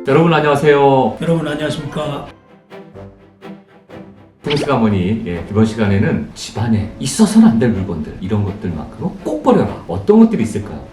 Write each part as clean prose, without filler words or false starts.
여러분 안녕하세요. 여러분 안녕하십니까. 풍수가모니 이번 시간에는 집안에 있어서는 안 될 물건들 이런 것들만큼은 꼭 버려라. 어떤 것들이 있을까요?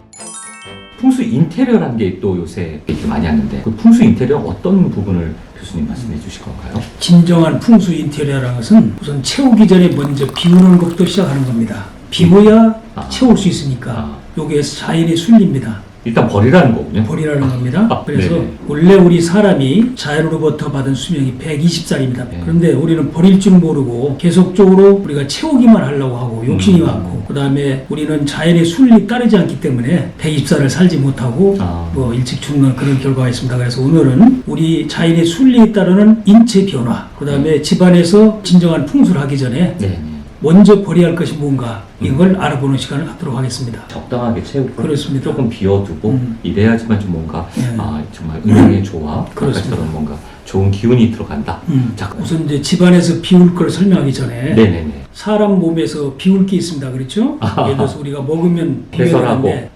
풍수 인테리어라는 게 또 요새 얘기 많이 하는데 그 풍수 인테리어 어떤 부분을 교수님 말씀해 주실 건가요? 진정한 풍수 인테리어라는 것은 우선 채우기 전에 먼저 비우는 것부터 시작하는 겁니다. 비워야 채울 수 있으니까 여기에서 자연의 순리입니다. 일단 버리라는 거군요. 버리라는 겁니다. 그래서 네네. 원래 우리 사람이 자연으로부터 받은 수명이 120살입니다. 네. 그런데 우리는 버릴 줄 모르고 계속적으로 우리가 채우기만 하려고 하고 욕심이 많고 그 다음에 우리는 자연의 순리 따르지 않기 때문에 120살을 살지 못하고 뭐 일찍 죽는 그런 결과가 있습니다. 그래서 오늘은 우리 자연의 순리에 따르는 인체 변화 그 다음에 집안에서 진정한 풍수를 하기 전에 네. 먼저 버려야 할 것이 뭔가 이걸 알아보는 시간을 갖도록 하겠습니다. 적당하게 채우고 그렇습니다. 조금 비워두고 이래야지만 좀 뭔가 네. 정말 은행의 조화 그렇습니다. 아까처럼 뭔가 좋은 기운이 들어간다. 자, 우선 이제 집안에서 비울 걸 설명하기 전에 네네네. 사람 몸에서 비울 게 있습니다. 그렇죠? 예를 들어서 우리가 먹으면 배설하고. 비워야 되는데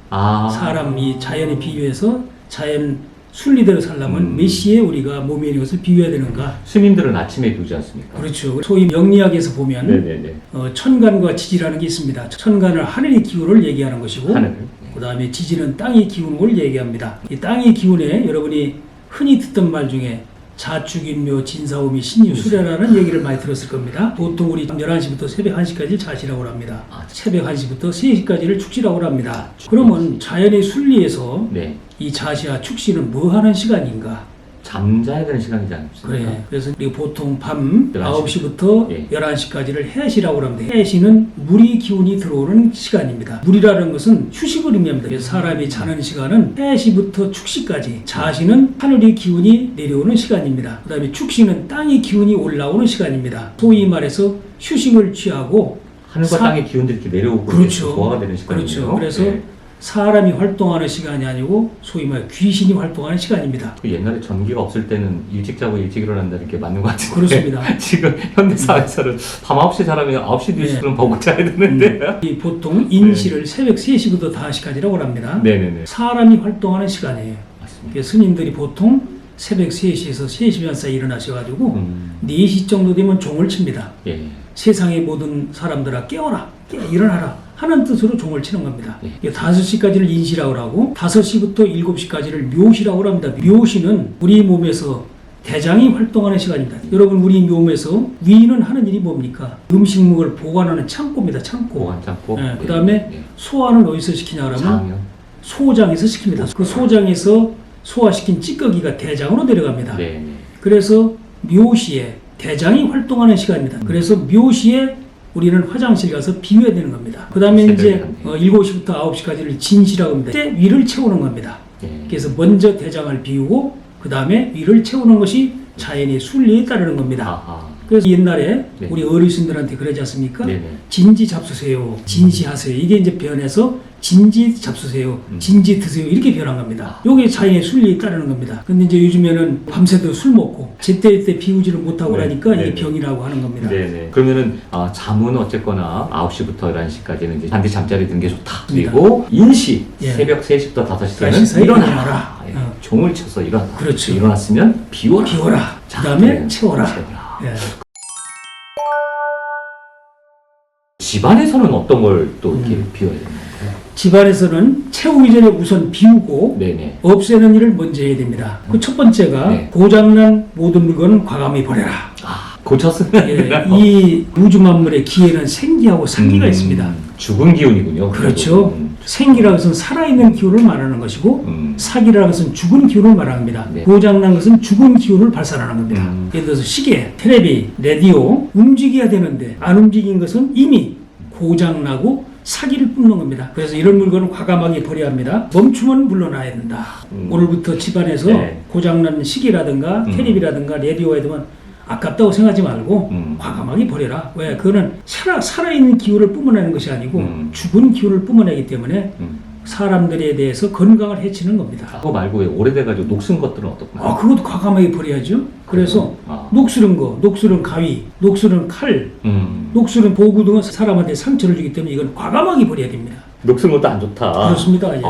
사람이 자연에 비유해서 자연 순리대로 살려면 몇 시에 우리가 몸에 있는 것을 비워야 되는가? 스님들은 아침에 비우지 않습니까? 그렇죠. 소위 명리학에서 보면 네네네. 천간과 지지라는 게 있습니다. 천간은 하늘의 기운을 얘기하는 것이고 하늘. 그 다음에 지지는 땅의 기운을 얘기합니다. 이 땅의 기운에 여러분이 흔히 듣던 말 중에 자축인묘, 진사오미, 신유수레라는 얘기를 많이 들었을 겁니다. 보통 우리 11시부터 새벽 1시까지 자시라고 합니다. 새벽 1시부터 3시까지를 축시라고 합니다. 그러면 자연의 순리에서 네. 이 자시와 축시는 뭐 하는 시간인가? 잠자야 되는 시간이지 않습니까? 그래. 그래서 우리가 보통 밤 11시. 9시부터 예. 11시까지를 해시라고 합니다. 해시는 물이 기운이 들어오는 시간입니다. 물이라는 것은 휴식을 의미합니다. 그래서 사람이 자는 시간은 해시부터 축시까지, 자시는 하늘의 기운이 내려오는 시간입니다. 그 다음에 축시는 땅의 기운이 올라오는 시간입니다. 소위 말해서 휴식을 취하고 하늘과 땅의 기운들이 이렇게 내려오고 그렇죠. 조화가 되는 시간이에요. 그렇죠. 그래서 네. 사람이 활동하는 시간이 아니고 소위 말해 귀신이 활동하는 시간입니다. 그 옛날에 전기가 없을 때는 일찍 자고 일찍 일어난다는 게 맞는 것 같은데 그렇습니다. 지금 현대사회에서는 밤 9시 자라면 9시, 2시쯤 보고 자야 되는데 이 보통 인시를 새벽 3시부터 5시까지라고 합니다. 네네네. 사람이 활동하는 시간이에요. 맞습니다. 그래서 스님들이 보통 새벽 3시에서 3시 반 사이 일어나셔가지고 4시 정도 되면 종을 칩니다. 예. 세상의 세상의 모든 사람들아 깨어라, 일어나라 하는 뜻으로 종을 치는 겁니다. 예. 5시까지를 인시라고 하고 5시부터 7시까지를 묘시라고 합니다. 묘시는 우리 몸에서 대장이 활동하는 시간입니다. 여러분 우리 몸에서 위는 하는 일이 뭡니까? 음식물을 보관하는 창고입니다. 창고. 보관 창고. 네, 그 다음에 소화는 어디서 시키냐 그러면 장염. 소장에서 시킵니다. 그 소장에서 소화시킨 찌꺼기가 대장으로 내려갑니다. 네. 그래서 묘시에 대장이 활동하는 시간입니다. 그래서 묘시에 우리는 화장실 가서 비워야 되는 겁니다. 그 다음에 이제 7시부터 9시까지를 진시라고 합니다. 그때 위를 채우는 겁니다. 네. 그래서 먼저 대장을 비우고 그 다음에 위를 채우는 것이 자연의 순리에 따르는 겁니다. 아하. 그래서 옛날에 네. 우리 어르신들한테 그러지 않습니까? 네네. 진지 잡수세요. 진시하세요. 이게 이제 변해서 진지 잡수세요. 진지 드세요. 이렇게 변한 겁니다. 이게 자연의 순리에 따르는 겁니다. 근데 이제 요즘에는 밤새도 술 먹고 제때제때 비우지를 못하고 네. 하니까 네네. 이게 병이라고 하는 겁니다. 네네. 그러면은 잠은 어쨌거나 9시부터 11시까지는 이제 반드시 잠자리 드는 게 좋다. 맞습니다. 그리고 인시 예. 새벽 3시부터 5시 5시 사이는 사이에 일어나라. 일어나라. 예. 종을 쳐서 일어나. 그렇죠. 일어났으면 비워라. 비워라. 자, 그 다음에 그래. 채워라. 채워라. 예. 집안에서는 어떤 걸 또 이렇게 비워야 되는 건가요? 집안에서는 채우기 전에 우선 비우고 네네. 없애는 일을 먼저 해야 됩니다. 그 첫 번째가 네. 고장난 모든 물건은 과감히 버려라. 고쳤으면 예, 되나요? 이 우주 만물의 기에는 생기하고 사기가 있습니다. 죽은 기운이군요. 그렇죠. 음. 생기라는 것은 살아있는 기운을 말하는 것이고 사기라는 것은 죽은 기운을 말합니다. 네. 고장난 것은 죽은 기운을 발산하는 겁니다. 예를 들어서 시계, 텔레비, 라디오 움직여야 되는데 안 움직인 것은 이미 고장나고 사기를 뿜는 겁니다. 그래서 이런 물건은 과감하게 버려야 합니다. 멈추면 물러나야 된다. 오늘부터 집안에서 네. 고장난 시계라든가 텔레비라든가 라디오에 되면 아깝다고 생각하지 말고 과감하게 버려라. 왜? 그거는 살아있는 기운을 뿜어내는 것이 아니고 죽은 기운을 뿜어내기 때문에 사람들에 대해서 건강을 해치는 겁니다. 그거 말고 왜 오래돼가지고 녹슨 것들은 어떻나요? 그것도 과감하게 버려야죠. 그래서 녹슬은 거, 녹슬은 가위, 녹슬은 칼, 녹슬은 보구 등은 사람한테 상처를 주기 때문에 이건 과감하게 버려야 됩니다. 녹슨 것도 안 좋다. 그렇습니다. 예.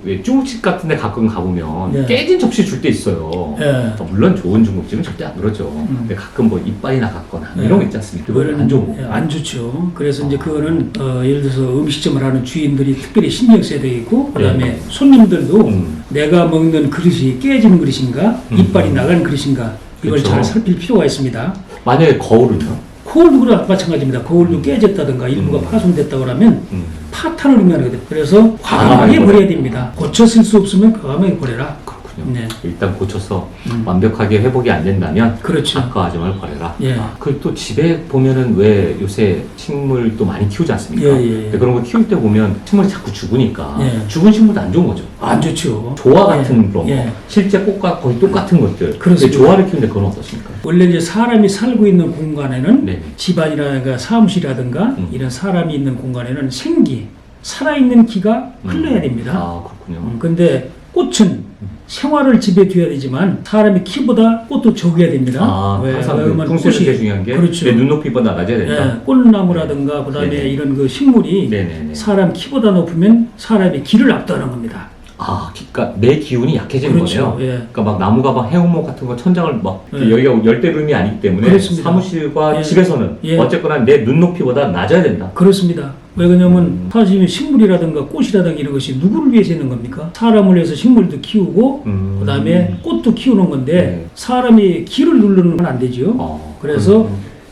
왜 중국집 같은 데 가끔 가보면 예. 깨진 접시 줄 때 있어요. 예. 물론 좋은 중국집은 절대 안 그러죠. 근데 가끔 뭐 이빨이 나갔거나 예. 이런 거 있지 않습니까? 그거는 안 좋은 예, 거. 안 좋죠. 그래서 이제 그거는 예를 들어서 음식점을 하는 주인들이 특별히 신경 써야 되겠고, 그다음에 예. 손님들도 내가 먹는 그릇이 깨진 그릇인가, 이빨이 음. 나간 그릇인가 이걸 그렇죠. 잘 살필 필요가 있습니다. 만약에 거울은요? 거울도 그랑 마찬가지입니다. 거울도 깨졌다든가 일부가 파손됐다고 하면 파탄을 의미하거든요. 그래서 과감하게 버려야 됩니다. 고쳐 쓸 수 없으면 과감하게 버려라. 그렇군요. 네. 일단 고쳐서 완벽하게 회복이 안 된다면 그렇죠. 아까워하지 말고 버려라. 예. 그리고 또 집에 보면은 왜 요새 식물도 많이 키우지 않습니까? 예, 예, 예. 근데 그런 거 키울 때 보면 식물이 자꾸 죽으니까 예. 죽은 식물도 안 좋은 거죠. 안 좋죠. 조화 같은 예, 그런 예. 거, 실제 꽃과 거의 똑같은 것들. 그렇습니다. 근데 조화를 키우는데 그건 어떠십니까? 원래 이제 사람이 살고 있는 공간에는 네. 집안이라든가 사무실이라든가 이런 사람이 있는 공간에는 생기, 살아있는 기가 흘러야 됩니다. 아 그렇군요. 근데 꽃은 생활을 지배돼야 되지만 사람의 키보다 꽃도 적어야 됩니다. 아 항상 그 왜냐면 풍수에서 제일 중요한 게 그렇죠. 내 눈높이보다 낮아야 된다. 예, 꽃나무라든가 그다음에 네네. 이런 그 식물이 네네네. 사람 키보다 높으면 사람의 기를 압도하는 겁니다. 아, 그러니까 내 기운이 약해지는 그렇죠. 거네요. 예. 그러니까 막 나무가 막 해운목 같은 거 천장을 막 예. 여기가 열대룸이 아니기 때문에 그렇습니다. 사무실과 예. 집에서는 예. 어쨌거나 내 눈높이보다 낮아야 된다. 그렇습니다. 왜 그러냐면 사실 식물이라든가 꽃이라든가 이런 것이 누구를 위해서 있는 겁니까? 사람을 위해서 식물도 키우고 그다음에 꽃도 키우는 건데 네. 사람이 기를 누르는 건 안 되죠. 그래서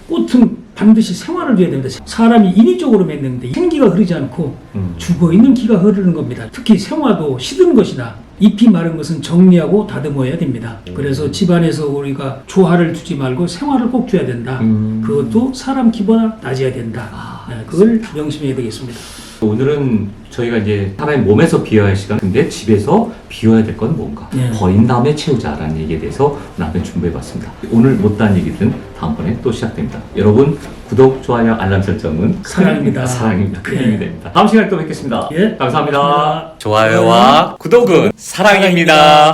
꽃은 반드시 생활을 해야 됩니다. 사람이 인위적으로 맺는데 생기가 흐르지 않고 죽어있는 기가 흐르는 겁니다. 특히 생화도 시든 것이나 잎이 마른 것은 정리하고 다듬어야 됩니다. 그래서 집안에서 우리가 조화를 두지 말고 생화를 꼭 줘야 된다. 그것도 사람 기보다 낮아야 된다. 그걸 명심해야 되겠습니다. 오늘은 저희가 이제 사람의 몸에서 비워야 할 시간, 근데 집에서 비워야 될 건 뭔가? 예. 버린 다음에 채우자라는 얘기에 대해서 오늘 준비해봤습니다. 오늘 못다한 얘기들은 다음번에 또 시작됩니다. 여러분 구독, 좋아요, 알람 설정은 사랑입니다. 사랑입니다. 큰 예. 힘이 됩니다. 다음 시간에 또 뵙겠습니다. 예. 감사합니다. 고맙습니다. 좋아요와 구독은 사랑입니다.